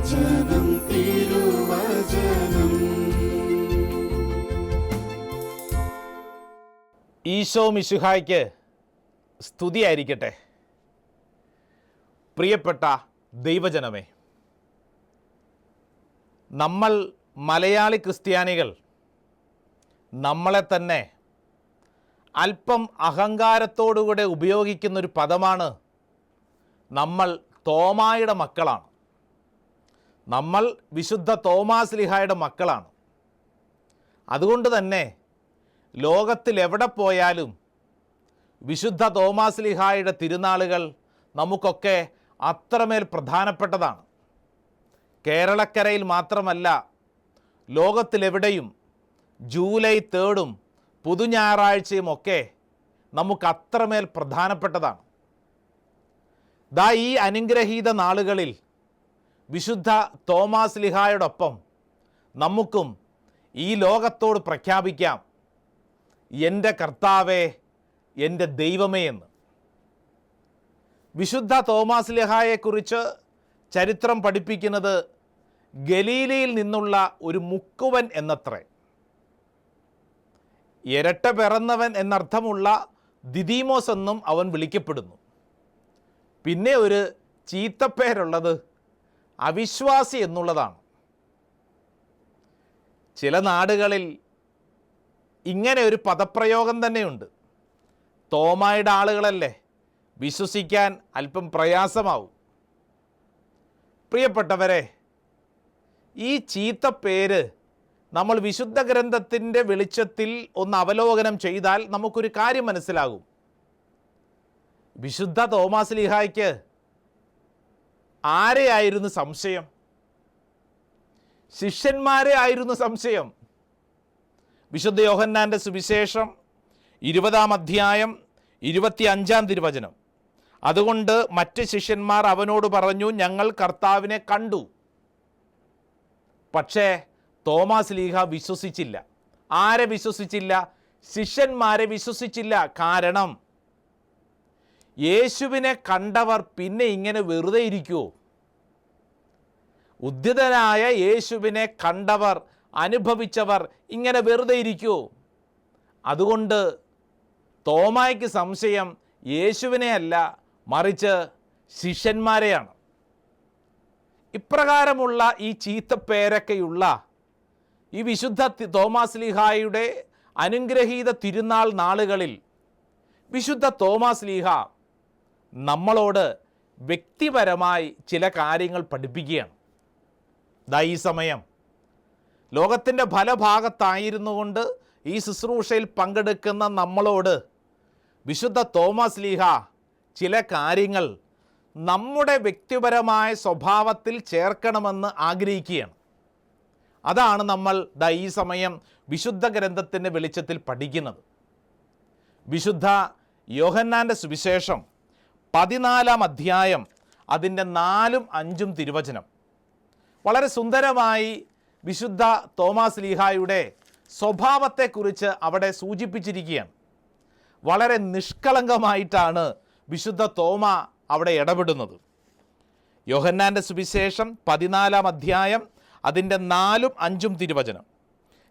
തിരുവചനം തിരുവചനം. ഈശോ മിശിഹായ്ക്ക് സ്തുതിയായിരിക്കട്ടെ. പ്രിയപ്പെട്ട ദൈവജനമേ, നമ്മൾ മലയാളി ക്രിസ്ത്യാനികൾ നമ്മളെ തന്നെ അല്പം അഹങ്കാരത്തോടുകൂടെ ഉപയോഗിക്കുന്നൊരു പദമാണ് നമ്മൾ തോമായുടെ മക്കളാണ്, നമ്മൾ വിശുദ്ധ തോമാശ്ലീഹായുടെ മക്കളാണ്. അതുകൊണ്ട് തന്നെ ലോകത്തിൽ എവിടെ പോയാലും വിശുദ്ധ തോമാശ്ലീഹായുടെ തിരുനാളുകൾ നമുക്കൊക്കെ അത്രമേൽ പ്രധാനപ്പെട്ടതാണ്. കേരളക്കരയിൽ മാത്രമല്ല, ലോകത്തിലെവിടെയും ജൂലൈ 3 പുതുഞായറാഴ്ചയും ഒക്കെ നമുക്ക് അത്രമേൽ പ്രധാനപ്പെട്ടതാണ്. ദാ ഈ അനുഗ്രഹീത നാളുകളിൽ വിശുദ്ധ തോമാശ്ലീഹായോടൊപ്പം നമുക്കും ഈ ലോകത്തോട് പ്രഖ്യാപിക്കാം, എൻ്റെ കർത്താവേ, എൻ്റെ ദൈവമേ എന്ന്. വിശുദ്ധ തോമാശ്ലീഹായെക്കുറിച്ച് ചരിത്രം പഠിപ്പിക്കുന്നത് ഗലീലയിൽ നിന്നുള്ള ഒരു മുക്കുവൻ എന്നത്രേ. ഇരട്ട പിറന്നവൻ എന്നർത്ഥമുള്ള ദിദീമോസ് എന്നും അവൻ വിളിക്കപ്പെടുന്നു. പിന്നെ ഒരു ചീത്തപ്പേരുള്ളത് അവിശ്വാസി എന്നുള്ളതാണ്. ചില നാടുകളിൽ ഇങ്ങനെ ഒരു പദപ്രയോഗം തന്നെയുണ്ട്. തോമായുടെ ആളുകളല്ലേ, വിശ്വസിക്കാൻ അല്പം പ്രയാസമാവും. പ്രിയപ്പെട്ടവരെ, ഈ ചീത്ത പേര് നമ്മൾ വിശുദ്ധ ഗ്രന്ഥത്തിൻ്റെ വെളിച്ചത്തിൽ ഒന്ന് അവലോകനം ചെയ്താൽ നമുക്കൊരു കാര്യം മനസ്സിലാകും. വിശുദ്ധ തോമാശ്ലീഹായ്ക്ക് ആരെയായിരുന്നു സംശയം? ശിഷ്യന്മാരെ ആയിരുന്നു സംശയം. വിശുദ്ധ യോഹന്നാൻ്റെ സുവിശേഷം 20-ാം അധ്യായം 25-ാം തിരുവചനം. അതുകൊണ്ട് മറ്റ് ശിഷ്യന്മാർ അവനോട് പറഞ്ഞു, ഞങ്ങൾ കർത്താവിനെ കണ്ടു. പക്ഷേ തോമാശ്ലീഹ വിശ്വസിച്ചില്ല. ആരെ വിശ്വസിച്ചില്ല? ശിഷ്യന്മാരെ വിശ്വസിച്ചില്ല. കാരണം യേശുവിനെ കണ്ടവർ പിന്നെ ഇങ്ങനെ വെറുതെ ഇരിക്കുമോ? ഉദ്ധിതനായ യേശുവിനെ കണ്ടവർ, അനുഭവിച്ചവർ ഇങ്ങനെ വെറുതെ ഇരിക്കുമോ? അതുകൊണ്ട് തോമായ്ക്ക് സംശയം യേശുവിനെ അല്ല, മറിച്ച് ശിഷ്യന്മാരെയാണ്. ഇപ്രകാരമുള്ള ഈ ചീത്തപ്പേരൊക്കെയുള്ള ഈ വിശുദ്ധ തോമാശ്ലീഹായുടെ അനുഗ്രഹീത തിരുനാൾ നാളുകളിൽ വിശുദ്ധ തോമാശ്ലീഹ നമ്മളോട് വ്യക്തിപരമായി ചില കാര്യങ്ങൾ പഠിപ്പിക്കുകയാണ്. ദാ ഈ സമയം ലോകത്തിൻ്റെ പല ഭാഗത്തായിരുന്നു കൊണ്ട് ഈ ശുശ്രൂഷയിൽ പങ്കെടുക്കുന്ന നമ്മളോട് വിശുദ്ധ തോമാശ്ലീഹ ചില കാര്യങ്ങൾ നമ്മുടെ വ്യക്തിപരമായ സ്വഭാവത്തിൽ ചേർക്കണമെന്ന് ആഗ്രഹിക്കുകയാണ്. അതാണ് നമ്മൾ ദാ ഈ സമയം വിശുദ്ധ ഗ്രന്ഥത്തിൻ്റെ വെളിച്ചത്തിൽ പഠിക്കുന്നത്. വിശുദ്ധ യോഹന്നാൻ്റെ സുവിശേഷം 14-ാം അധ്യായം അതിൻ്റെ 4-ഉം 5-ഉം തിരുവചനം വളരെ സുന്ദരമായി വിശുദ്ധ തോമാശ്ലീഹായുടെ സ്വഭാവത്തെക്കുറിച്ച് അവിടെ സൂചിപ്പിച്ചിരിക്കുകയാണ്. വളരെ നിഷ്കളങ്കമായിട്ടാണ് വിശുദ്ധ തോമ അവിടെ ഇടപെടുന്നത്. യോഹന്നാൻ്റെ സുവിശേഷം 14-ാം അധ്യായം അതിൻ്റെ 4-ഉം 5-ഉം തിരുവചനം.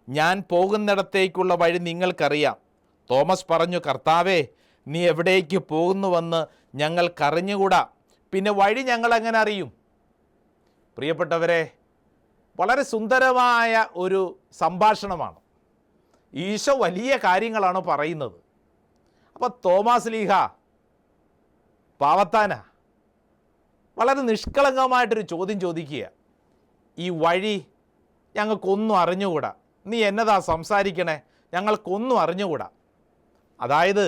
ഞാൻ പോകുന്നിടത്തേക്കുള്ള വഴി നിങ്ങൾക്കറിയാം. തോമസ് പറഞ്ഞു, കർത്താവേ, നീ എവിടേക്ക് പോകുന്നുവെന്ന് ഞങ്ങൾക്കറിഞ്ഞുകൂടാ, പിന്നെ വഴി ഞങ്ങൾ എങ്ങനെ അറിയും? പ്രിയപ്പെട്ടവരെ, വളരെ സുന്ദരമായ ഒരു സംഭാഷണമാണ്. ഈശോ വലിയ കാര്യങ്ങളാണ് പറയുന്നത്. അപ്പോൾ തോമാശ്ലീഹ പാവത്താനാ വളരെ നിഷ്കളങ്കമായിട്ടൊരു ചോദ്യം ചോദിക്കുക. ഈ വഴി ഞങ്ങൾക്കൊന്നും അറിഞ്ഞുകൂടാ, നീ എന്നതാ സംസാരിക്കണേ, ഞങ്ങൾക്കൊന്നും അറിഞ്ഞുകൂടാ. അതായത്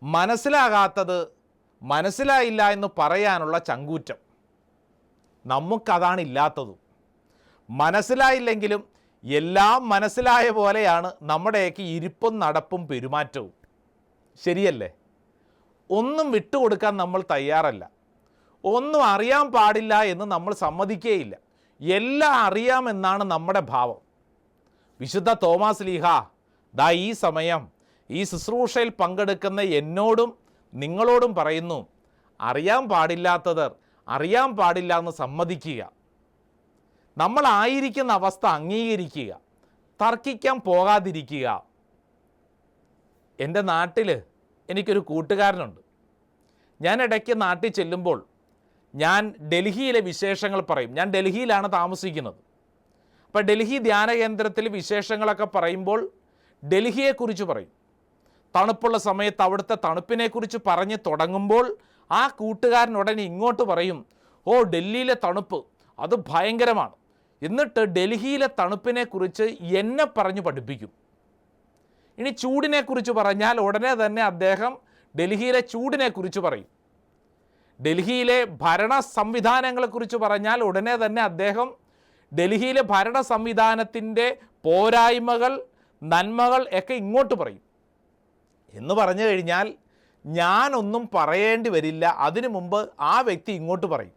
മനസ്സിലാകാത്തത് മനസ്സിലായില്ല എന്ന് പറയാനുള്ള ചങ്കൂറ്റം നമുക്കതാണ് ഇല്ലാത്തതും. മനസ്സിലായില്ലെങ്കിലും എല്ലാം മനസ്സിലായ പോലെയാണ് നമ്മുടെയൊക്കെ ഇരിപ്പും നടപ്പും പെരുമാറ്റവും. ശരിയല്ലേ? ഒന്നും വിട്ടുകൊടുക്കാൻ നമ്മൾ തയ്യാറല്ല. ഒന്നും അറിയാൻ പാടില്ല എന്ന് നമ്മൾ സമ്മതിക്കേയില്ല. എല്ലാം അറിയാമെന്നാണ് നമ്മുടെ ഭാവം. വിശുദ്ധ തോമാശ്ലീഹ ദാ ഈ സമയം ഈ ശുശ്രൂഷയിൽ പങ്കെടുക്കുന്ന എന്നോടും നിങ്ങളോടും പറയുന്നു, അറിയാൻ പാടില്ലാത്തവർ അറിയാൻ പാടില്ല എന്ന് സമ്മതിക്കുക. നമ്മളായിരിക്കുന്ന അവസ്ഥ അംഗീകരിക്കുക, തർക്കിക്കാൻ പോകാതിരിക്കുക. എൻ്റെ നാട്ടിൽ എനിക്കൊരു കൂട്ടുകാരനുണ്ട്. ഞാൻ ഇടയ്ക്ക് നാട്ടിൽ ചെല്ലുമ്പോൾ ഞാൻ ഡൽഹിയിലെ വിശേഷങ്ങൾ പറയും. ഞാൻ ഡൽഹിയിലാണ് താമസിക്കുന്നത്. അപ്പോൾ ഡൽഹി ധ്യാന കേന്ദ്രത്തിൽ വിശേഷങ്ങളൊക്കെ പറയുമ്പോൾ ഡൽഹിയെക്കുറിച്ച് പറയും. തണുപ്പുള്ള സമയത്ത് അവിടുത്തെ തണുപ്പിനെക്കുറിച്ച് പറഞ്ഞ് തുടങ്ങുമ്പോൾ ആ കൂട്ടുകാരൻ ഉടനെ ഇങ്ങോട്ട് പറയും, ഓ ഡൽഹിയിലെ തണുപ്പ് അത് ഭയങ്കരമാണ്. എന്നിട്ട് ഡൽഹിയിലെ തണുപ്പിനെക്കുറിച്ച് എന്നെ പറഞ്ഞു പഠിപ്പിക്കും. ഇനി ചൂടിനെക്കുറിച്ച് പറഞ്ഞാൽ ഉടനെ തന്നെ അദ്ദേഹം ഡൽഹിയിലെ ചൂടിനെക്കുറിച്ച് പറയും. ഡൽഹിയിലെ ഭരണ സംവിധാനങ്ങളെക്കുറിച്ച് പറഞ്ഞാൽ ഉടനെ തന്നെ അദ്ദേഹം ഡൽഹിയിലെ ഭരണ സംവിധാനത്തിൻ്റെ പോരായ്മകൾ, നന്മകൾ ഒക്കെ ഇങ്ങോട്ട് പറയും. എന്ന് പറഞ്ഞു കഴിഞ്ഞാൽ ഞാനൊന്നും പറയേണ്ടി വരില്ല, അതിനു മുമ്പ് ആ വ്യക്തി ഇങ്ങോട്ട് പറയും.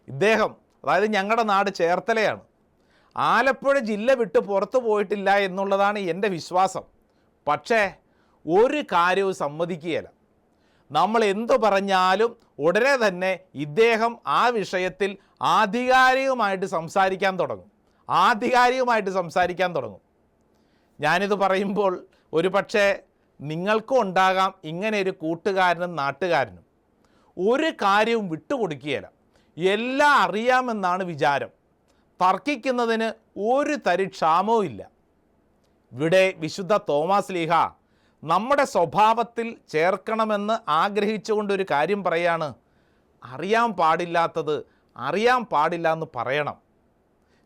ഇദ്ദേഹം, അതായത് ഞങ്ങളുടെ നാട് ചേർത്തലയാണ്, ആലപ്പുഴ ജില്ല വിട്ട് പുറത്തു പോയിട്ടില്ല എന്നുള്ളതാണ് എൻ്റെ വിശ്വാസം. പക്ഷേ ഒരു കാര്യവും സമ്മതിക്കുകയില്ല. നമ്മൾ എന്തു പറഞ്ഞാലും ഉടനെ തന്നെ ഇദ്ദേഹം ആ വിഷയത്തിൽ ആധികാരികമായിട്ട് സംസാരിക്കാൻ തുടങ്ങും. ഞാനിത് പറയുമ്പോൾ ഒരു പക്ഷേ നിങ്ങൾക്കും ഉണ്ടാകാം ഇങ്ങനെ ഒരു കൂട്ടുകാരനും നാട്ടുകാരനും. ഒരു കാര്യവും വിട്ടുകൊടുക്കുകയില്ല, എല്ലാം അറിയാമെന്നാണ് വിചാരം. തർക്കിക്കുന്നതിന് ഒരു തരി ക്ഷാമവും ഇല്ല. ഇവിടെ വിശുദ്ധ തോമാസ് ലീഹ നമ്മുടെ സ്വഭാവത്തിൽ ചേർക്കണമെന്ന് ആഗ്രഹിച്ചുകൊണ്ടൊരു കാര്യം പറയാണ്. അറിയാൻ പാടില്ലാത്തത് അറിയാൻ പാടില്ല എന്ന് പറയണം,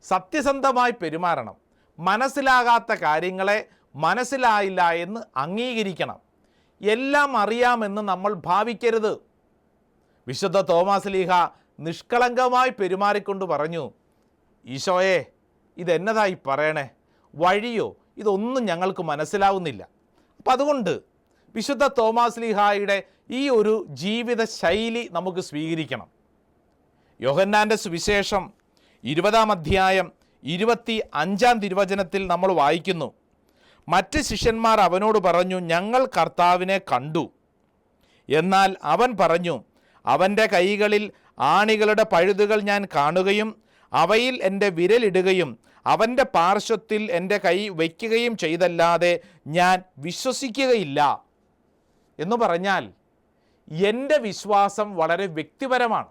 സത്യസന്ധമായി പെരുമാറണം, മനസ്സിലാകാത്ത കാര്യങ്ങളെ മനസ്സിലായില്ല എന്ന് അംഗീകരിക്കണം. എല്ലാം അറിയാമെന്ന് നമ്മൾ ഭാവിക്കരുത്. വിശുദ്ധ തോമാസ് ലീഹ നിഷ്കളങ്കമായി പെരുമാറിക്കൊണ്ട് പറഞ്ഞു, ഈശോയെ ഇതെന്നതായി പറയണേ, വഴിയോ ഇതൊന്നും ഞങ്ങൾക്ക് മനസ്സിലാവുന്നില്ല. അപ്പം അതുകൊണ്ട് വിശുദ്ധ തോമാസ് ലീഹായുടെ ഈ ഒരു ജീവിത ശൈലി നമുക്ക് സ്വീകരിക്കണം. യോഹന്നാൻ്റെ സുവിശേഷം 20-ാം അധ്യായം 25-ാം തിരുവചനത്തിൽ നമ്മൾ വായിക്കുന്നു, മറ്റ് ശിഷ്യന്മാർ അവനോട് പറഞ്ഞു, ഞങ്ങൾ കർത്താവിനെ കണ്ടു. എന്നാൽ അവൻ പറഞ്ഞു, അവൻ്റെ കൈകളിൽ ആണികളുടെ പഴുതുകൾ ഞാൻ കാണുകയും അവയിൽ എൻ്റെ വിരലിടുകയും അവൻ്റെ പാർശ്വത്തിൽ എൻ്റെ കൈ വയ്ക്കുകയും ചെയ്തല്ലാതെ ഞാൻ വിശ്വസിക്കുകയില്ല. എന്ന് പറഞ്ഞാൽ എൻ്റെ വിശ്വാസം വളരെ വ്യക്തിപരമാണ്.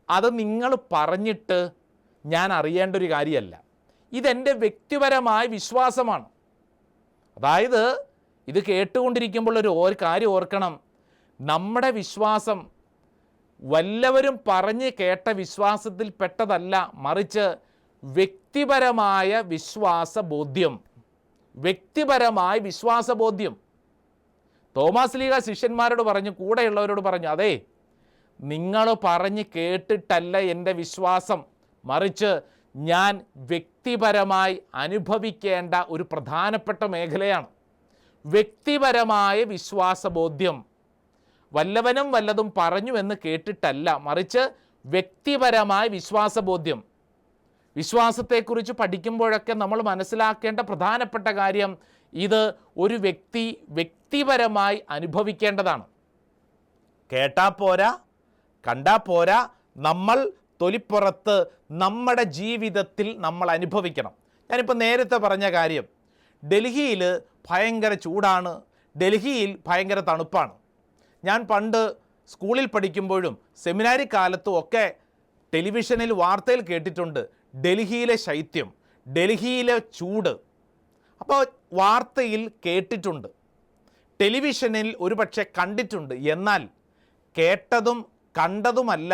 അത് നിങ്ങൾ പറഞ്ഞിട്ട് ഞാൻ അറിയേണ്ട ഒരു കാര്യമല്ല. ഇതെൻ്റെ വ്യക്തിപരമായ വിശ്വാസമാണ്. അതായത് ഇത് കേട്ടുകൊണ്ടിരിക്കുമ്പോൾ ഒരു കാര്യം ഓർക്കണം, നമ്മുടെ വിശ്വാസം വല്ലവരും പറഞ്ഞ് കേട്ട വിശ്വാസത്തിൽ പെട്ടതല്ല, മറിച്ച് വ്യക്തിപരമായ വിശ്വാസബോധ്യം. തോമാസ് ലീഹ ശിഷ്യന്മാരോട് പറഞ്ഞു, കൂടെയുള്ളവരോട് പറഞ്ഞു, അതെ നിങ്ങൾ പറഞ്ഞ് കേട്ടിട്ടല്ല എൻ്റെ വിശ്വാസം, മറിച്ച് ഞാൻ വ്യക്തിപരമായി അനുഭവിക്കേണ്ട ഒരു പ്രധാനപ്പെട്ട മേഖലയാണ് വ്യക്തിപരമായ വിശ്വാസബോധ്യം. വല്ലവനും വല്ലതും പറഞ്ഞു എന്ന് കേട്ടിട്ടല്ല, മറിച്ച് വ്യക്തിപരമായ വിശ്വാസബോധ്യം. വിശ്വാസത്തെക്കുറിച്ച് പഠിക്കുമ്പോഴൊക്കെ നമ്മൾ മനസ്സിലാക്കേണ്ട പ്രധാനപ്പെട്ട കാര്യം, ഇത് ഒരു വ്യക്തിപരമായി അനുഭവിക്കേണ്ടതാണ്. കേട്ടാൽ പോരാ, കണ്ടാൽ പോരാ, നമ്മൾ തൊലിപ്പുറത്ത് നമ്മുടെ ജീവിതത്തിൽ നമ്മൾ അനുഭവിക്കണം. ഞാനിപ്പോൾ നേരത്തെ പറഞ്ഞ കാര്യം, ഡൽഹിയിൽ ഭയങ്കര ചൂടാണ്, ഡൽഹിയിൽ ഭയങ്കര തണുപ്പാണ്. ഞാൻ പണ്ട് സ്കൂളിൽ പഠിക്കുമ്പോഴും സെമിനാരി കാലത്തും ഒക്കെ ടെലിവിഷനിൽ വാർത്തയിൽ കേട്ടിട്ടുണ്ട് ഡൽഹിയിലെ ശൈത്യം, ഡൽഹിയിലെ ചൂട്. അപ്പോൾ വാർത്തയിൽ കേട്ടിട്ടുണ്ട്, ടെലിവിഷനിൽ ഒരുപക്ഷെ കണ്ടിട്ടുണ്ട്. എന്നാൽ കേട്ടതും കണ്ടതുമല്ല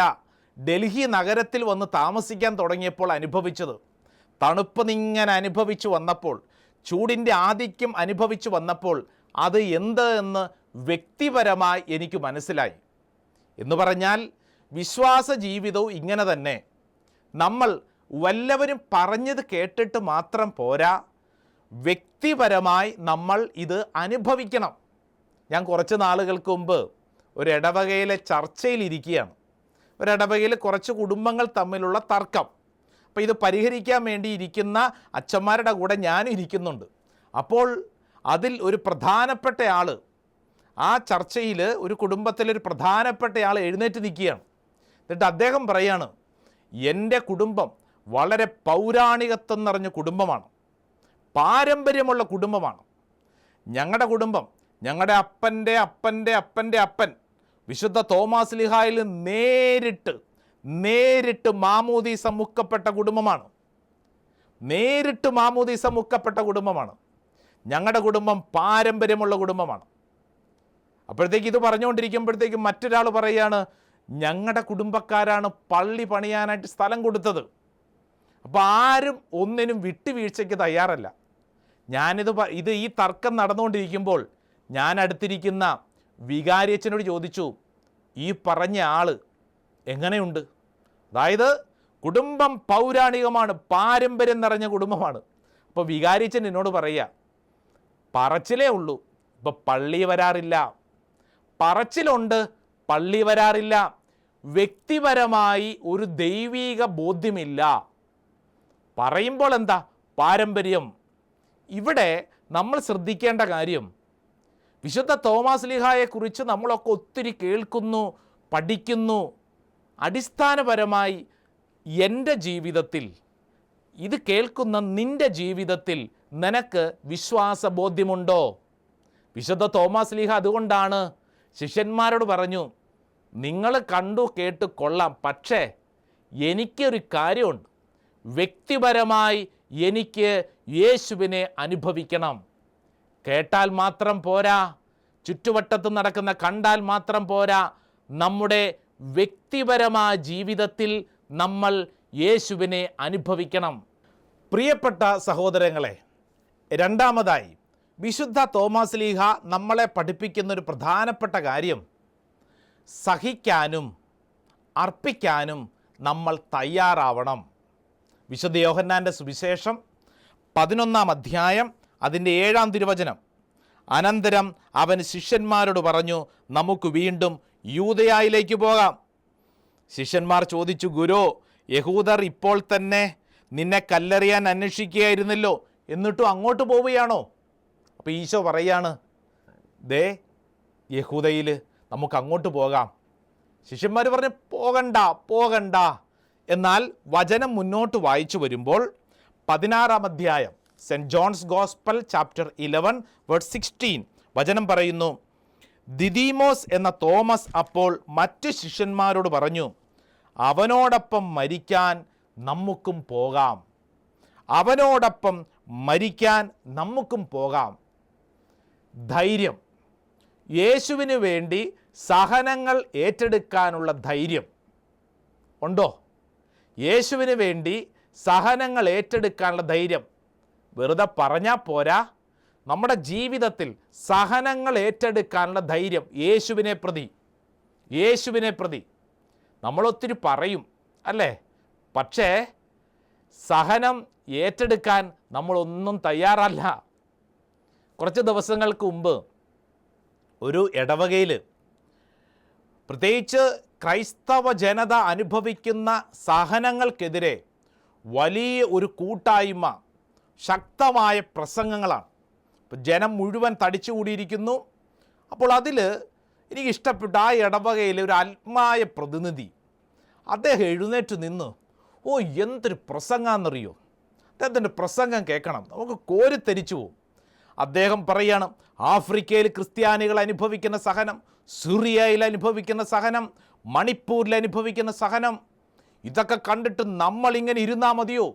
ഡൽഹി നഗരത്തിൽ വന്ന് താമസിക്കാൻ തുടങ്ങിയപ്പോൾ അനുഭവിച്ചത്. തണുപ്പ് ഇങ്ങനെ അനുഭവിച്ചു വന്നപ്പോൾ, ചൂടിൻ്റെ ആധിക്യം അനുഭവിച്ചു വന്നപ്പോൾ അത് എന്ത് എന്ന് വ്യക്തിപരമായി എനിക്ക് മനസ്സിലായി. എന്ന് പറഞ്ഞാൽ വിശ്വാസ ജീവിതവും ഇങ്ങനെ തന്നെ. നമ്മൾ വല്ലവരും പറഞ്ഞത് കേട്ടിട്ട് മാത്രം പോരാ, വ്യക്തിപരമായി നമ്മൾ ഇത് അനുഭവിക്കണം. ഞാൻ കുറച്ച് നാളുകൾക്ക് മുമ്പ് ഒരു ഇടവകയിലെ ചർച്ചയിലിരിക്കുകയാണ്. ഒരിടവകയിൽ കുറച്ച് കുടുംബങ്ങൾ തമ്മിലുള്ള തർക്കം. അപ്പോൾ ഇത് പരിഹരിക്കാൻ വേണ്ടി ഇരിക്കുന്ന അച്ഛന്മാരുടെ കൂടെ ഞാനും ഇരിക്കുന്നുണ്ട്. അപ്പോൾ അതിൽ ഒരു പ്രധാനപ്പെട്ട ആൾ, ആ ചർച്ചയിൽ ഒരു കുടുംബത്തിലൊരു പ്രധാനപ്പെട്ട ആൾ എഴുന്നേറ്റ് നിൽക്കുകയാണ്. എന്നിട്ട് അദ്ദേഹം പറയാണ്, എൻ്റെ കുടുംബം വളരെ പൗരാണികത്വം നിറഞ്ഞ കുടുംബമാണ്, പാരമ്പര്യമുള്ള കുടുംബമാണ്. ഞങ്ങളുടെ കുടുംബം, ഞങ്ങളുടെ അപ്പൻ്റെ അപ്പൻ്റെ അപ്പൻ്റെ അപ്പൻ വിശുദ്ധ തോമാസ് ലീഹായിൽ നേരിട്ട് മാമോദീസ മുക്കപ്പെട്ട കുടുംബമാണ്. നേരിട്ട് മാമോദീസ മുക്കപ്പെട്ട കുടുംബമാണ്. ഞങ്ങളുടെ കുടുംബം പാരമ്പര്യമുള്ള കുടുംബമാണ്. അപ്പോഴത്തേക്ക് ഇത് പറഞ്ഞുകൊണ്ടിരിക്കുമ്പോഴത്തേക്കും മറ്റൊരാൾ പറയുകയാണ്, ഞങ്ങളുടെ കുടുംബക്കാരാണ് പള്ളി പണിയാനായിട്ട് സ്ഥലം കൊടുത്തത്. അപ്പോൾ ആരും ഒന്നിനും വിട്ടുവീഴ്ചയ്ക്ക് തയ്യാറല്ല. ഇത് ഈ തർക്കം നടന്നുകൊണ്ടിരിക്കുമ്പോൾ ഞാൻ അടുത്തിരിക്കുന്ന വികാരിയച്ഛനോട് ചോദിച്ചു, ഈ പറഞ്ഞ ആൾ എങ്ങനെയുണ്ട്? അതായത് കുടുംബം പൗരാണികമാണ്, പാരമ്പര്യം നിറഞ്ഞ കുടുംബമാണ്. അപ്പോൾ വികാരിയച്ഛൻ എന്നോട് പറയുക, പറച്ചിലേ ഉള്ളൂ, ഇപ്പോൾ പള്ളി വരാറില്ല. പറച്ചിലുണ്ട്, പള്ളി വരാറില്ല. വ്യക്തിപരമായി ഒരു ദൈവീക ബോധ്യമില്ല. പറയുമ്പോൾ എന്താ? പാരമ്പര്യം. ഇവിടെ നമ്മൾ ശ്രദ്ധിക്കേണ്ട കാര്യം, വിശുദ്ധ തോമാസ് ലീഹായെക്കുറിച്ച് നമ്മളൊക്കെ ഒത്തിരി കേൾക്കുന്നു, പഠിക്കുന്നു. അടിസ്ഥാനപരമായി എൻ്റെ ജീവിതത്തിൽ, ഇത് കേൾക്കുന്ന നിൻ്റെ ജീവിതത്തിൽ നിനക്ക് വിശ്വാസബോധ്യമുണ്ടോ? വിശുദ്ധ തോമാസ് ലീഹ അതുകൊണ്ടാണ് ശിഷ്യന്മാരോട് പറഞ്ഞു, നിങ്ങൾ കണ്ടു കേട്ട് കൊള്ളാം, പക്ഷേ എനിക്കൊരു കാര്യമുണ്ട്, വ്യക്തിപരമായി എനിക്ക് യേശുവിനെ അനുഭവിക്കണം. കേട്ടാൽ മാത്രം പോരാ, ചുറ്റുവട്ടത്ത് നടക്കുന്ന കണ്ടാൽ മാത്രം പോരാ, നമ്മുടെ വ്യക്തിപരമായ ജീവിതത്തിൽ നമ്മൾ യേശുവിനെ അനുഭവിക്കണം. പ്രിയപ്പെട്ട സഹോദരങ്ങളെ, രണ്ടാമതായി വിശുദ്ധ തോമാസ് ലീഹ നമ്മളെ പഠിപ്പിക്കുന്നൊരു പ്രധാനപ്പെട്ട കാര്യം, സഹിക്കാനും അർപ്പിക്കാനും നമ്മൾ തയ്യാറാവണം. വിശുദ്ധ യോഹന്നാൻ്റെ സുവിശേഷം 11-ാം അധ്യായം അതിൻ്റെ 7-ാം തിരുവചനം, അനന്തരം അവൻ ശിഷ്യന്മാരോട് പറഞ്ഞു, നമുക്ക് വീണ്ടും യൂദയായിലേക്ക് പോകാം. ശിഷ്യന്മാർ ചോദിച്ചു, ഗുരു, യഹൂദർ ഇപ്പോൾ തന്നെ നിന്നെ കല്ലെറിയാൻ അന്വേഷിക്കുകയായിരുന്നല്ലോ, എന്നിട്ടും അങ്ങോട്ട് പോവുകയാണോ? അപ്പോൾ ഈശോ പറയാണ്, ദേ യഹൂദയിൽ നമുക്ക് അങ്ങോട്ട് പോകാം. ശിഷ്യന്മാർ പറഞ്ഞു, പോകണ്ട. എന്നാൽ വചനം മുന്നോട്ട് വായിച്ചു വരുമ്പോൾ 16-ാം അധ്യായം, saint John's gospel chapter 11 verse 16 വചനം പറയുന്നു, ദിദീമോസ് എന്ന തോമസ് അപ്പോൾ മറ്റ് ശിഷ്യന്മാരോട് പറഞ്ഞു, അവനോടൊപ്പം മരിക്കാൻ നമുക്കും പോകാം. അവനോടൊപ്പം മരിക്കാൻ നമുക്കും പോകാം. ധൈര്യം, യേശുവിന് വേണ്ടി സഹനങ്ങൾ ഏറ്റെടുക്കാനുള്ള ധൈര്യം ഉണ്ടോ? യേശുവിന് വേണ്ടി സഹനങ്ങൾ ഏറ്റെടുക്കാനുള്ള ധൈര്യം വെറുതെ പറഞ്ഞാൽ പോരാ, നമ്മുടെ ജീവിതത്തിൽ സഹനങ്ങൾ ഏറ്റെടുക്കാനുള്ള ധൈര്യം യേശുവിനെ പ്രതി നമ്മളൊത്തിരി പറയും അല്ലേ, പക്ഷേ സഹനം ഏറ്റെടുക്കാൻ നമ്മളൊന്നും തയ്യാറല്ല. കുറച്ച് ദിവസങ്ങൾക്ക് മുമ്പ് ഒരു ഇടവകയിൽ, പ്രത്യേകിച്ച് ക്രൈസ്തവ ജനത അനുഭവിക്കുന്ന സഹനങ്ങൾക്കെതിരെ വലിയ ഒരു കൂട്ടായ്മ, ശക്തമായ പ്രസംഗങ്ങളാണ്. ഇപ്പോൾ ജനം മുഴുവൻ തടിച്ചുകൂടിയിരിക്കുന്നു. അപ്പോൾ അതിൽ എനിക്കിഷ്ടപ്പെട്ട ആ ഇടവകയിലെ ഒരു ആത്മായ പ്രതിനിധി, അദ്ദേഹം എഴുന്നേറ്റ് നിന്ന്, എന്തൊരു പ്രസംഗമാണെന്നറിയോ, അദ്ദേഹത്തിൻ്റെ പ്രസംഗം കേൾക്കണം, നമുക്ക് കോരിത്തരിച്ചു പോകും. അദ്ദേഹം പറയാണ്, ആഫ്രിക്കയിൽ ക്രിസ്ത്യാനികൾ അനുഭവിക്കുന്ന സഹനം, സിറിയയിൽ അനുഭവിക്കുന്ന സഹനം, മണിപ്പൂരിൽ അനുഭവിക്കുന്ന സഹനം, ഇതൊക്കെ കണ്ടിട്ട് നമ്മളിങ്ങനെ ഇരുന്നാൽ മതിയോ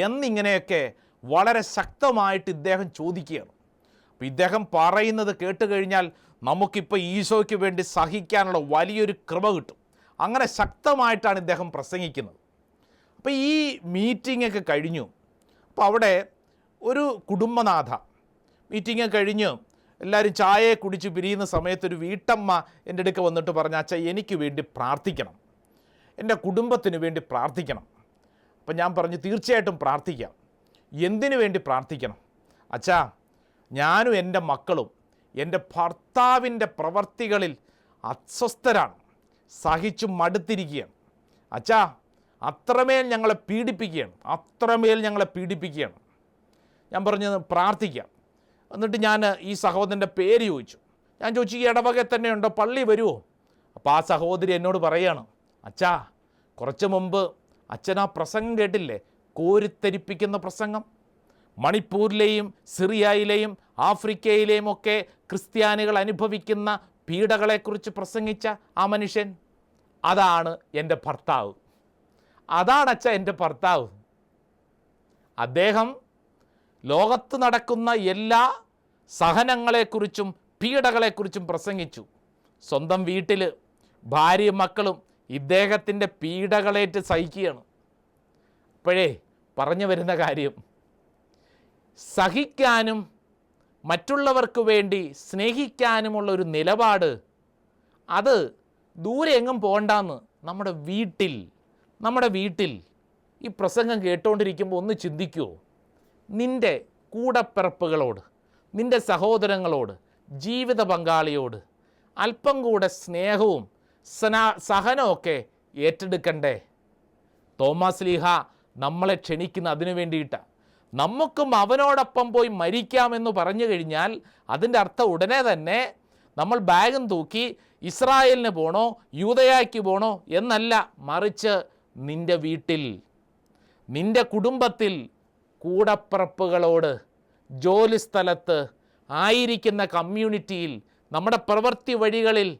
എന്നിങ്ങനെയൊക്കെ വളരെ ശക്തമായിട്ട് ഇദ്ദേഹം ചോദിക്കുകയാണ്. അപ്പോൾ ഇദ്ദേഹം പറയുന്നത് കേട്ട് കഴിഞ്ഞാൽ നമുക്കിപ്പോൾ ഈശോയ്ക്ക് വേണ്ടി സഹിക്കാനുള്ള വലിയൊരു കൃപ കിട്ടും. അങ്ങനെ ശക്തമായിട്ടാണ് ഇദ്ദേഹം പ്രസംഗിക്കുന്നത്. അപ്പോൾ ഈ മീറ്റിങ്ങൊക്കെ കഴിഞ്ഞു. അപ്പോൾ അവിടെ ഒരു കുടുംബനാഥ മീറ്റിംഗ് കഴിഞ്ഞ് എല്ലാവരും ചായയെ കുടിച്ച് പിരിയുന്ന സമയത്ത് ഒരു വീട്ടമ്മ എൻ്റെ അടുക്ക വന്നിട്ട് പറഞ്ഞു, അച്ഛാ എനിക്ക് വേണ്ടി പ്രാർത്ഥിക്കണം, എൻ്റെ കുടുംബത്തിന് വേണ്ടി പ്രാർത്ഥിക്കണം. അപ്പം ഞാൻ പറഞ്ഞു, തീർച്ചയായിട്ടും പ്രാർത്ഥിക്കാം. എന്തിനു വേണ്ടി പ്രാർത്ഥിക്കണം? അച്ഛാ, ഞാനും എൻ്റെ മക്കളും എൻ്റെ ഭർത്താവിൻ്റെ പ്രവർത്തികളിൽ അസ്വസ്ഥരാണ്, സഹിച്ചു മടുത്തിരിക്കുകയാണ്. അച്ഛാ, അത്രമേൽ ഞങ്ങളെ പീഡിപ്പിക്കുകയാണ്. ഞാൻ പറഞ്ഞത് പ്രാർത്ഥിക്കാം. എന്നിട്ട് ഞാൻ ഈ സഹോദരൻ്റെ പേര് ചോദിച്ചു. ഞാൻ ചോദിച്ചു, ഈ ഇടവക തന്നെ ഉണ്ടോ, പള്ളി വരുമോ? അപ്പോൾ ആ സഹോദരി എന്നോട് പറയാണ്, അച്ഛാ, കുറച്ച് മുമ്പ് അച്ഛൻ ആ പ്രസംഗം കേട്ടില്ലേ? കോരിത്തരിപ്പിക്കുന്ന പ്രസംഗം. മണിപ്പൂരിലെയും സിറിയയിലെയും ആഫ്രിക്കയിലെയും ഒക്കെ ക്രിസ്ത്യാനികൾ അനുഭവിക്കുന്ന പീഡകളെക്കുറിച്ച് പ്രസംഗിച്ച ആ മനുഷ്യൻ. അതാണ് എൻ്റെ ഭർത്താവ്. അതാണ് അച്ഛ എൻ്റെ ഭർത്താവ്. അദ്ദേഹം ലോകത്ത് നടക്കുന്ന എല്ലാ സഹനങ്ങളെക്കുറിച്ചും പീഡകളെക്കുറിച്ചും പ്രസംഗിച്ചു. സ്വന്തം വീട്ടിൽ ഭാര്യയും മക്കളും ഇദ്ദേഹത്തിൻ്റെ പീഡകളേറ്റ് സഹിക്കുകയാണ്. അപ്പോഴേ പറഞ്ഞു വരുന്ന കാര്യം, സഹിക്കാനും മറ്റുള്ളവർക്ക് വേണ്ടി സ്നേഹിക്കാനുമുള്ള ഒരു നിലപാട്, അത് ദൂരെ എങ്ങും പോകണ്ടെന്ന്. നമ്മുടെ വീട്ടിൽ ഈ പ്രസംഗം കേട്ടുകൊണ്ടിരിക്കുമ്പോൾ ഒന്ന് ചിന്തിക്കുമോ? നിൻ്റെ കൂടപ്പിറപ്പുകളോട്, നിൻ്റെ സഹോദരങ്ങളോട്, ജീവിത പങ്കാളിയോട് അല്പം കൂടെ സ്നേഹവും സഹനമൊക്കെ ഏറ്റെടുക്കണ്ടേ? തോമാസ് ലീഹ നമ്മളെ ക്ഷണിക്കുന്ന അതിനു വേണ്ടിയിട്ടാണ്. നമുക്കും അവനോടൊപ്പം പോയി മരിക്കാമെന്ന് പറഞ്ഞു കഴിഞ്ഞാൽ അതിൻ്റെ അർത്ഥം ഉടനെ തന്നെ നമ്മൾ ബാഗും തൂക്കി ഇസ്രായേലിന് പോകണോ യൂദയായ്ക്ക് പോകണോ എന്നല്ല. മറിച്ച് നിൻ്റെ വീട്ടിൽ, നിൻ്റെ കുടുംബത്തിൽ, കൂടപ്പിറപ്പുകളോട്, ജോലിസ്ഥലത്ത്, ആയിരിക്കുന്ന കമ്മ്യൂണിറ്റിയിൽ, നമ്മുടെ പ്രവൃത്തി വഴികളിൽ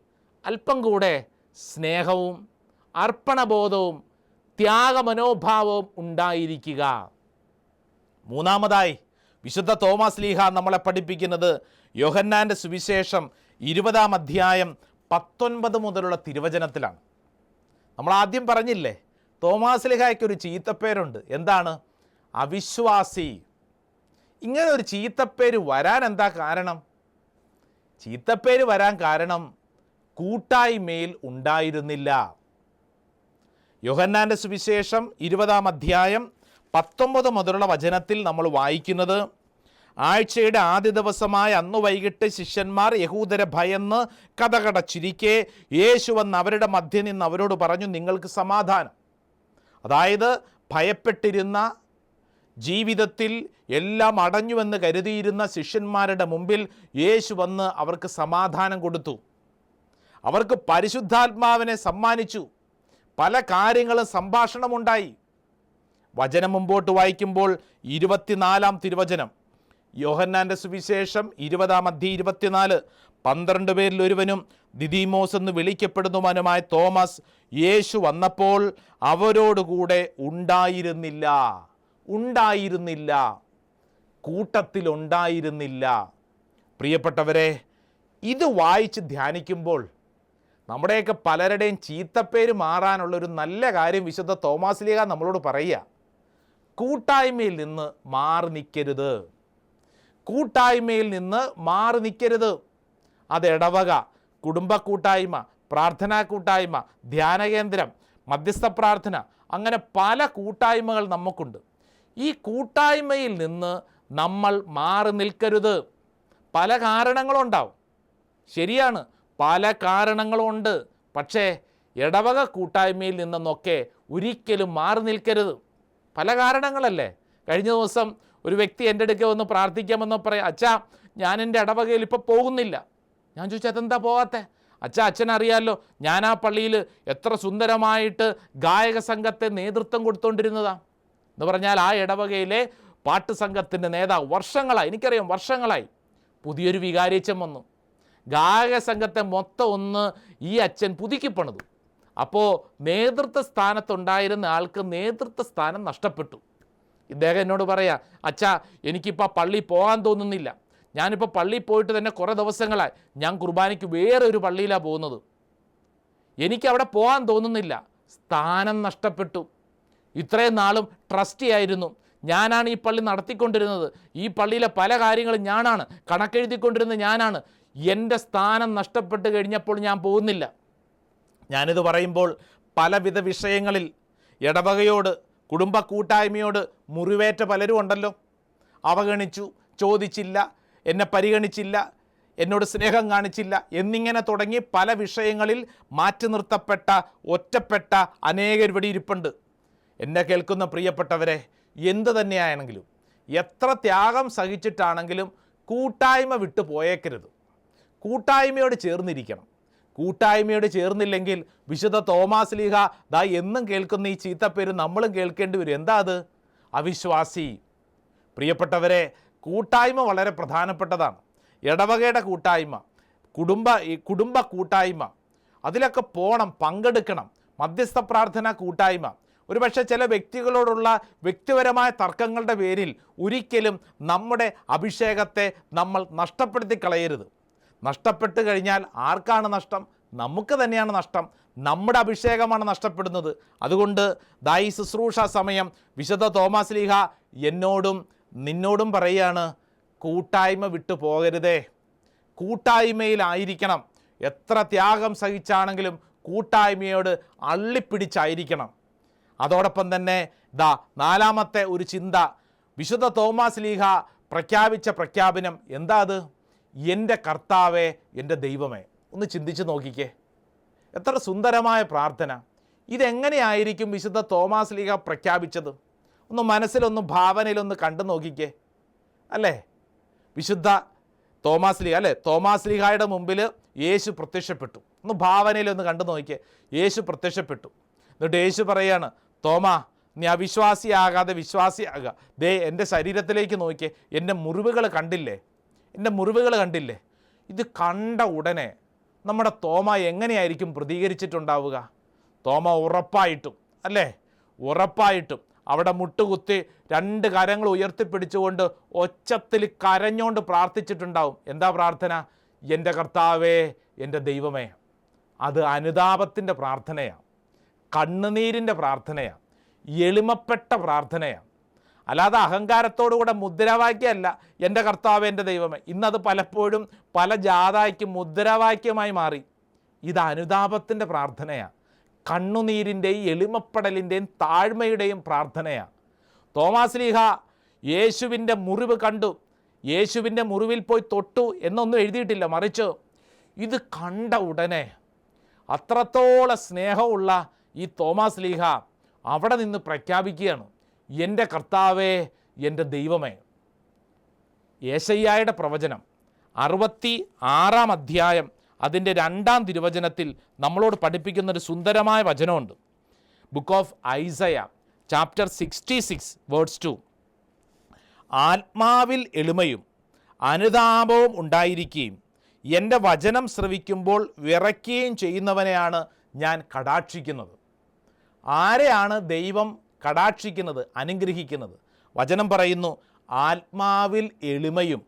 അല്പം കൂടെ സ്നേഹവും അർപ്പണബോധവും ത്യാഗമനോഭാവവും ഉണ്ടായിരിക്കുക. മൂന്നാമതായി വിശുദ്ധ തോമാസ് ലീഹ നമ്മളെ പഠിപ്പിക്കുന്നത് യോഹന്നാൻ്റെ സുവിശേഷം 20-ാം അധ്യായം 19 മുതലുള്ള തിരുവചനത്തിലാണ്. നമ്മൾ ആദ്യം പറഞ്ഞില്ലേ, തോമാസ് ലീഹായ്ക്കൊരു ചീത്തപ്പേരുണ്ട്. എന്താണ്? അവിശ്വാസി. ഇങ്ങനെ ഒരു ചീത്തപ്പേര് വരാൻ എന്താ കാരണം? ചീത്തപ്പേര് വരാൻ കാരണം കൂട്ടായ്മയിൽ ഉണ്ടായിരുന്നില്ല. യോഹന്നാൻ്റെ സുവിശേഷം 20-ാം അധ്യായം 19 മുതലുള്ള വചനത്തിൽ നമ്മൾ വായിക്കുന്നത്, ആഴ്ചയുടെ ആദ്യ ദിവസമായ അന്ന് വൈകിട്ട് ശിഷ്യന്മാർ യഹൂദരെ ഭയന്ന് കതകടച്ചിരിക്കെ യേശു വന്ന് അവരുടെ മധ്യത്തിൽ നിന്ന് അവരോട് പറഞ്ഞു, നിങ്ങൾക്ക് സമാധാനം. അതായത് ഭയപ്പെട്ടിരുന്ന, ജീവിതത്തിൽ എല്ലാം അടഞ്ഞുവെന്ന് കരുതിയിരുന്ന ശിഷ്യന്മാരുടെ മുമ്പിൽ യേശു വന്ന് അവർക്ക് സമാധാനം കൊടുത്തു. അവർക്ക് പരിശുദ്ധാത്മാവിനെ സമ്മാനിച്ചു. പല കാര്യങ്ങളും സംഭാഷണമുണ്ടായി. വചനം മുമ്പോട്ട് വായിക്കുമ്പോൾ 24-ാം തിരുവചനം, യോഹന്നാൻ്റെ സുവിശേഷം 20-ാം അധ്യായം 24, 12 പേരിൽ ഒരുവനും ദിദിമോസ് എന്ന് വിളിക്കപ്പെടുന്നവനുമായ തോമസ് യേശു വന്നപ്പോൾ അവരോടുകൂടെ ഉണ്ടായിരുന്നില്ല, കൂട്ടത്തിലുണ്ടായിരുന്നില്ല. പ്രിയപ്പെട്ടവരെ, ഇത് വായിച്ച് ധ്യാനിക്കുമ്പോൾ നമ്മുടെയൊക്കെ പലരുടെയും ചീത്തപ്പേര് മാറാനുള്ളൊരു നല്ല കാര്യം വിശുദ്ധ തോമാസ് ലീഹ നമ്മളോട് പറയുക. കൂട്ടായ്മയിൽ നിന്ന് മാറി നിൽക്കരുത്. കൂട്ടായ്മയിൽ നിന്ന് മാറി നിൽക്കരുത്. അത് ഇടവക, കുടുംബ കൂട്ടായ്മ, പ്രാർത്ഥനാ കൂട്ടായ്മ, ധ്യാനകേന്ദ്രം, മധ്യസ്ഥ പ്രാർത്ഥന, അങ്ങനെ പല കൂട്ടായ്മകൾ നമുക്കുണ്ട്. ഈ കൂട്ടായ്മയിൽ നിന്ന് നമ്മൾ മാറി നിൽക്കരുത്. പല കാരണങ്ങളുണ്ടാവും. ശരിയാണ്, പല കാരണങ്ങളുമുണ്ട്. പക്ഷേ ഇടവക കൂട്ടായ്മയിൽ നിന്നൊക്കെ ഒരിക്കലും മാറി നിൽക്കരുത്. പല കാരണങ്ങളല്ലേ. കഴിഞ്ഞ ദിവസം ഒരു വ്യക്തി എൻ്റെ അടുക്കൽ വന്ന് പ്രാർത്ഥിക്കാമെന്ന് പറയാം, അച്ഛാ ഞാൻ എൻ്റെ ഇടവകയിൽ ഇപ്പോൾ പോകുന്നില്ല. ഞാൻ ചോദിച്ചു, അതെന്താ പോകാത്തെ? അച്ഛാ, അച്ഛനറിയാമല്ലോ, ഞാൻ ആ പള്ളിയിൽ എത്ര സുന്ദരമായിട്ട് ഗായക സംഘത്തെ നേതൃത്വം കൊടുത്തുകൊണ്ടിരുന്നതാണ് എന്ന് പറഞ്ഞാൽ ആ ഇടവകയിലെ പാട്ട് സംഘത്തിൻ്റെ നേതാവ് വർഷങ്ങളായി, എനിക്കറിയാം, വർഷങ്ങളായി. പുതിയൊരു വികാരിയച്ഛൻ വന്നു. ഗായക സംഘത്തെ മൊത്തം ഒന്ന് ഈ അച്ഛൻ പുതുക്കി പണിതു. അപ്പോൾ നേതൃത്വ സ്ഥാനത്തുണ്ടായിരുന്ന ആൾക്ക് നേതൃത്വ സ്ഥാനം നഷ്ടപ്പെട്ടു. ഇദ്ദേഹം എന്നോട് പറയാ, അച്ഛാ എനിക്കിപ്പോൾ പള്ളി പോകാൻ തോന്നുന്നില്ല. ഞാനിപ്പോൾ പള്ളിയിൽ പോയിട്ട് തന്നെ കുറേ ദിവസങ്ങളായി. ഞാൻ കുർബാനയ്ക്ക് വേറെ ഒരു പള്ളിയിലാണ് പോകുന്നത്. എനിക്കവിടെ പോകാൻ തോന്നുന്നില്ല. സ്ഥാനം നഷ്ടപ്പെട്ടു. ഇത്രയും നാളും ട്രസ്റ്റി ആയിരുന്നു. ഞാനാണ് ഈ പള്ളി നടത്തിക്കൊണ്ടിരുന്നത്. ഈ പള്ളിയിലെ പല കാര്യങ്ങളും ഞാനാണ് കണക്കെഴുതിക്കൊണ്ടിരുന്നത്. ഞാനാണ്. എൻ്റെ സ്ഥാനം നഷ്ടപ്പെട്ട് കഴിഞ്ഞപ്പോൾ ഞാൻ പോകുന്നില്ല. ഞാനിത് പറയുമ്പോൾ പലവിധ വിഷയങ്ങളിൽ ഇടവകയോട്, കുടുംബ കൂട്ടായ്മയോട് മുറിവേറ്റ പലരും ഉണ്ടല്ലോ. അവഗണിച്ചു, ചോദിച്ചില്ല, എന്നെ പരിഗണിച്ചില്ല, എന്നോട് സ്നേഹം കാണിച്ചില്ല എന്നിങ്ങനെ തുടങ്ങി പല വിഷയങ്ങളിൽ മാറ്റി നിർത്തപ്പെട്ട, ഒറ്റപ്പെട്ട അനേകർ ഇവിടെ ഇരിപ്പുണ്ട്. എന്നെ കേൾക്കുന്ന പ്രിയപ്പെട്ടവരെ, എന്ത് തന്നെയാണെങ്കിലും, എത്ര ത്യാഗം സഹിച്ചിട്ടാണെങ്കിലും കൂട്ടായ്മ വിട്ടു പോയേക്കരുത്. കൂട്ടായ്മയോട് ചേർന്നിരിക്കണം. കൂട്ടായ്മയോട് ചേർന്നില്ലെങ്കിൽ വിശുദ്ധ തോമാസ് ലീഹ ദാ എന്നും കേൾക്കുന്ന ഈ ചീത്തപ്പേര് നമ്മളും കേൾക്കേണ്ടി വരും. എന്താ അത്? അവിശ്വാസി. പ്രിയപ്പെട്ടവരെ, കൂട്ടായ്മ വളരെ പ്രധാനപ്പെട്ടതാണ്. ഇടവകയുടെ കൂട്ടായ്മ, കുടുംബ കൂട്ടായ്മ, അതിലൊക്കെ പോകണം, പങ്കെടുക്കണം. മധ്യസ്ഥ പ്രാർത്ഥന കൂട്ടായ്മ. ഒരുപക്ഷെ ചില വ്യക്തികളോടുള്ള വ്യക്തിപരമായ തർക്കങ്ങളുടെ പേരിൽ ഒരിക്കലും നമ്മുടെ അഭിഷേകത്തെ നമ്മൾ നഷ്ടപ്പെടുത്തി കളയരുത്. നഷ്ടപ്പെട്ട് കഴിഞ്ഞാൽ ആർക്കാണ് നഷ്ടം? നമുക്ക് തന്നെയാണ് നഷ്ടം. നമ്മുടെ അഭിഷേകമാണ് നഷ്ടപ്പെടുന്നത്. അതുകൊണ്ട് ഈ ശുശ്രൂഷ സമയം വിശുദ്ധ തോമാസ് ലീഹ എന്നോടും നിന്നോടും പറയുകയാണ്, കൂട്ടായ്മ വിട്ടു പോകരുതേ. കൂട്ടായ്മയിലായിരിക്കണം. എത്ര ത്യാഗം സഹിച്ചാണെങ്കിലും കൂട്ടായ്മയോട് അള്ളിപ്പിടിച്ചായിരിക്കണം. അതോടൊപ്പം തന്നെ നാലാമത്തെ ഒരു ചിന്ത, വിശുദ്ധ തോമാസ് ലീഹ പ്രഖ്യാപിച്ച പ്രഖ്യാപനം എന്താ അത്? എൻ്റെ കർത്താവേ, എൻ്റെ ദൈവമേ. ഒന്ന് ചിന്തിച്ച് നോക്കിക്കേ, എത്ര സുന്ദരമായ പ്രാർത്ഥന. ഇതെങ്ങനെയായിരിക്കും വിശുദ്ധ തോമാസ് ലീഹ പ്രഖ്യാപിച്ചത്? ഒന്ന് മനസ്സിലൊന്ന് ഭാവനയിലൊന്ന് കണ്ടു നോക്കിക്കേ, അല്ലേ? വിശുദ്ധ തോമാസ് ലീഹ, അല്ലേ? തോമാസ് ലീഹായുടെ മുമ്പിൽ യേശു പ്രത്യക്ഷപ്പെട്ടു. ഒന്ന് ഭാവനയിലൊന്ന് കണ്ടു നോക്കിക്കേ. യേശു പ്രത്യക്ഷപ്പെട്ടു. എന്നിട്ട് യേശു പറയാണ്, തോമാ, നീ അവിശ്വാസിയാകാതെ വിശ്വാസിയാകുക. ദേ എൻ്റെ ശരീരത്തിലേക്ക് നോക്കിയേ, എൻ്റെ മുറിവുകൾ കണ്ടില്ലേ? എൻ്റെ മുറിവുകൾ കണ്ടില്ലേ? ഇത് കണ്ട ഉടനെ നമ്മുടെ തോമ എങ്ങനെയായിരിക്കും പ്രതികരിച്ചിട്ടുണ്ടാവുക? തോമ ഉറപ്പായിട്ടും, അല്ലേ, ഉറപ്പായിട്ടും അവിടെ മുട്ടുകുത്തി 2 കരങ്ങൾ ഉയർത്തിപ്പിടിച്ചുകൊണ്ട് ഒച്ചത്തിൽ കരഞ്ഞുകൊണ്ട് പ്രാർത്ഥിച്ചിട്ടുണ്ടാവും. എന്താ പ്രാർത്ഥന? എൻ്റെ കർത്താവേ, എൻ്റെ ദൈവമേ. അത് അനുതാപത്തിൻ്റെ പ്രാർത്ഥനയാണ്, കണ്ണുനീരിൻ്റെ പ്രാർത്ഥനയാണ്, എളിമപ്പെട്ട പ്രാർത്ഥനയാണ്. അല്ലാതെ അഹങ്കാരത്തോടുകൂടെ മുദ്രാവാക്യമല്ല എൻ്റെ കർത്താവ് എൻ്റെ ദൈവമേ. ഇന്നത് പലപ്പോഴും പല ജാഥയ്ക്കും മുദ്രാവാക്യമായി മാറി. ഇത് അനുതാപത്തിൻ്റെ പ്രാർത്ഥനയാണ്, കണ്ണുനീരിൻ്റെയും എളിമപ്പെടലിൻ്റെയും താഴ്മയുടെയും പ്രാർത്ഥനയാണ്. തോമാസ് ലീഹ യേശുവിൻ്റെ മുറിവ് കണ്ടു, യേശുവിൻ്റെ മുറിവിൽ പോയി തൊട്ടു എന്നൊന്നും എഴുതിയിട്ടില്ല. മറിച്ച് ഇത് കണ്ട ഉടനെ അത്രത്തോളം സ്നേഹമുള്ള ഈ തോമാസ് ലീഹ അവിടെ നിന്ന് പ്രഖ്യാപിക്കുകയാണ്, എൻ്റെ കർത്താവേ, എൻ്റെ ദൈവമേ. യേശയ്യായുടെ പ്രവചനം 66 അധ്യായം അതിൻ്റെ 2 തിരുവചനത്തിൽ നമ്മളോട് പഠിപ്പിക്കുന്നൊരു സുന്ദരമായ വചനമുണ്ട്. Book of Isaiah chapter 66 words 2. ആത്മാവിൽ എളിമയും അനുതാപവും ഉണ്ടായിരിക്കുകയും എൻ്റെ വചനം ശ്രവിക്കുമ്പോൾ വിറയ്ക്കുകയും ചെയ്യുന്നവനെയാണ് ഞാൻ കടാക്ഷിക്കുന്നത്. ആരെയാണ് ദൈവം കടാക്ഷിക്കുന്നത്, അനുഗ്രഹിക്കുന്നത്? വചനം പറയുന്നു, ആത്മാവിൽ എളിമയും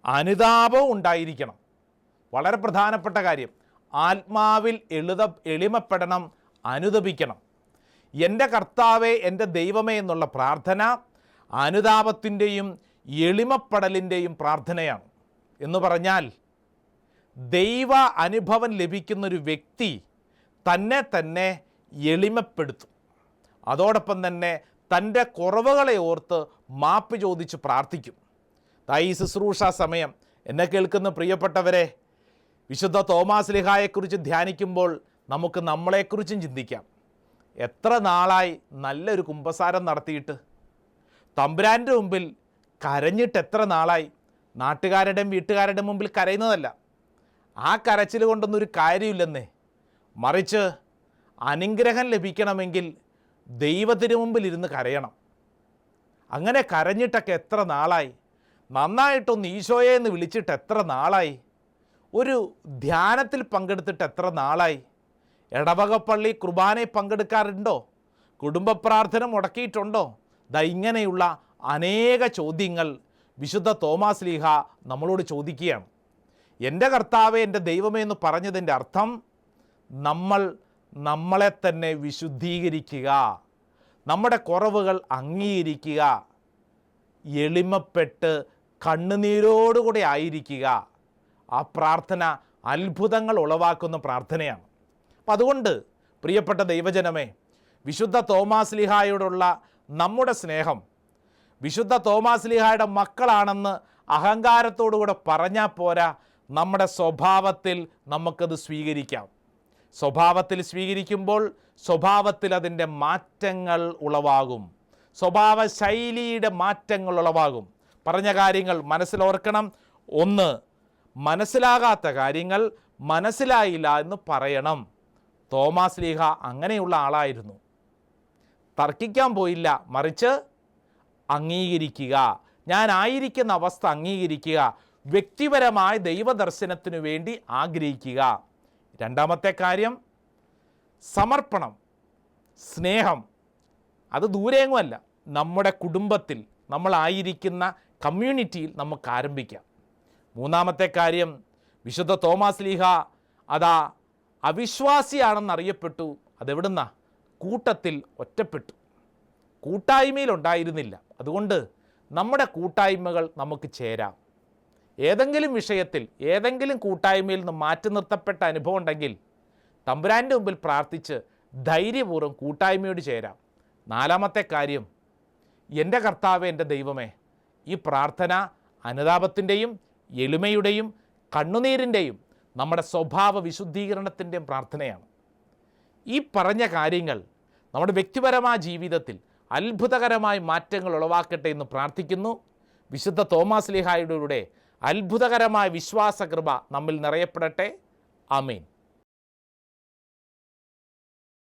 അനുതാപവും ഉണ്ടായിരിക്കണം. വളരെ പ്രധാനപ്പെട്ട കാര്യം. ആത്മാവിൽ എളിമപ്പെടണം, അനുതപിക്കണം. എൻ്റെ കർത്താവേ, എൻ്റെ ദൈവമേ എന്നുള്ള പ്രാർത്ഥന അനുതാപത്തിൻ്റെയും എളിമപ്പെടലിൻ്റെയും പ്രാർത്ഥനയാണ്. എന്ന് പറഞ്ഞാൽ ദൈവ അനുഭവം ലഭിക്കുന്നൊരു വ്യക്തി തന്നെ എളിമപ്പെടുത്തും. അതോടൊപ്പം തന്നെ തൻ്റെ കുറവുകളെ ഓർത്ത് മാപ്പ് ചോദിച്ച് പ്രാർത്ഥിക്കും. ഈ ശുശ്രൂഷ സമയം എന്നെ കേൾക്കുന്ന പ്രിയപ്പെട്ടവരെ, വിശുദ്ധ തോമാസ് ലീഹായെക്കുറിച്ച് ധ്യാനിക്കുമ്പോൾ നമുക്ക് നമ്മളെക്കുറിച്ചും ചിന്തിക്കാം. എത്ര നാളായി നല്ലൊരു കുമ്പസാരം നടത്തിയിട്ട്? തമ്പുരാൻ്റെ മുമ്പിൽ കരഞ്ഞിട്ട് എത്ര നാളായി? നാട്ടുകാരുടെയും വീട്ടുകാരുടെയും മുമ്പിൽ കരയുന്നതല്ല. ആ കരച്ചിൽ കൊണ്ടൊന്നും ഒരു കാര്യമില്ലെന്നേ. മറിച്ച് അനുഗ്രഹം ലഭിക്കണമെങ്കിൽ ദൈവത്തിന് മുമ്പിൽ ഇരുന്ന് കരയണം. അങ്ങനെ കരഞ്ഞിട്ടൊക്കെ എത്ര നാളായി? നന്നായിട്ടൊന്ന് ഈശോയെ എന്ന് വിളിച്ചിട്ട് എത്ര നാളായി? ഒരു ധ്യാനത്തിൽ പങ്കെടുത്തിട്ട് എത്ര നാളായി? ഇടവകപ്പള്ളി കുർബാനയിൽ പങ്കെടുക്കാറുണ്ടോ? കുടുംബ പ്രാർത്ഥന മുടക്കിയിട്ടുണ്ടോ? ഇങ്ങനെയുള്ള അനേക ചോദ്യങ്ങൾ വിശുദ്ധ തോമാസ് ലീഹ നമ്മളോട് ചോദിക്കുകയാണ്. എൻ്റെ കർത്താവേ, എൻ്റെ ദൈവമേ എന്ന് പറഞ്ഞതിൻ്റെ അർത്ഥം നമ്മളെ തന്നെ വിശുദ്ധീകരിക്കുക, നമ്മുടെ കുറവുകൾ അംഗീകരിക്കുക, എളിമപ്പെട്ട് കണ്ണുനീരോടുകൂടെ ആയിരിക്കുക. ആ പ്രാർത്ഥന അത്ഭുതങ്ങൾ ഉളവാക്കുന്ന പ്രാർത്ഥനയാണ്. അപ്പം അതുകൊണ്ട് പ്രിയപ്പെട്ട ദൈവജനമേ, വിശുദ്ധ തോമാസ് ലീഹായോടുള്ള നമ്മുടെ സ്നേഹം, വിശുദ്ധ തോമാസ് ലീഹായുടെ മക്കളാണെന്ന് അഹങ്കാരത്തോടുകൂടെ പറഞ്ഞാൽ പോരാ, നമ്മുടെ സ്വഭാവത്തിൽ നമുക്കത് സ്വീകരിക്കാം. സ്വഭാവത്തിൽ സ്വീകരിക്കുമ്പോൾ സ്വഭാവത്തിൽ അതിൻ്റെ മാറ്റങ്ങൾ ഉളവാകും, സ്വഭാവ ശൈലിയുടെ മാറ്റങ്ങൾ ഉളവാകും. പറഞ്ഞ കാര്യങ്ങൾ മനസ്സിലോർക്കണം. 1, മനസ്സിലാകാത്ത കാര്യങ്ങൾ മനസ്സിലായില്ല എന്ന് പറയണം. തോമാസ് ലീഹ അങ്ങനെയുള്ള ആളായിരുന്നു. തർക്കിക്കാൻ പോയില്ല, മറിച്ച് അംഗീകരിക്കുക, ഞാനായിരിക്കുന്ന അവസ്ഥ അംഗീകരിക്കുക, വ്യക്തിപരമായ ദൈവദർശനത്തിനു വേണ്ടി ആഗ്രഹിക്കുക. രണ്ടാമത്തെ കാര്യം സമർപ്പണം, സ്നേഹം. അത് ദൂരെയെങ്ങുമല്ല, നമ്മുടെ കുടുംബത്തിൽ, നമ്മളായിരിക്കുന്ന കമ്മ്യൂണിറ്റിയിൽ നമുക്ക് ആരംഭിക്കാം. മൂന്നാമത്തെ കാര്യം, വിശുദ്ധ തോമാസ് ലീഹ അതാ അവിശ്വാസിയാണെന്നറിയപ്പെട്ടു. അതെവിടുന്ന? കൂട്ടത്തിൽ ഒറ്റപ്പെട്ടു, കൂട്ടായ്മയിലുണ്ടായിരുന്നില്ല. അതുകൊണ്ട് നമ്മുടെ കൂട്ടായ്മകൾ നമുക്ക് ചേരാം. ഏതെങ്കിലും വിഷയത്തിൽ ഏതെങ്കിലും കൂട്ടായ്മയിൽ നിന്ന് മാറ്റി നിർത്തപ്പെട്ട അനുഭവം ഉണ്ടെങ്കിൽ തമ്പുരാൻ്റെ മുമ്പിൽ പ്രാർത്ഥിച്ച് ധൈര്യപൂർവ്വം കൂട്ടായ്മയോട് ചേരാം. നാലാമത്തെ കാര്യം, എൻ്റെ കർത്താവേ, എൻ്റെ ദൈവമേ, ഈ പ്രാർത്ഥന അനുതാപത്തിൻ്റെയും എളിമയുടെയും കണ്ണുനീരിൻ്റെയും നമ്മുടെ സ്വഭാവ വിശുദ്ധീകരണത്തിൻ്റെയും പ്രാർത്ഥനയാണ്. ഈ പറഞ്ഞ കാര്യങ്ങൾ നമ്മുടെ വ്യക്തിപരമായ ജീവിതത്തിൽ അത്ഭുതകരമായ മാറ്റങ്ങൾ ഉളവാക്കട്ടെ എന്ന് പ്രാർത്ഥിക്കുന്നു. വിശുദ്ധ തോമാസ് ലീഹായുടെ അത്ഭുതകരമായ വിശ്വാസകൃപ നമ്മിൽ നിറയപ്പെടട്ടെ. ആമേൻ.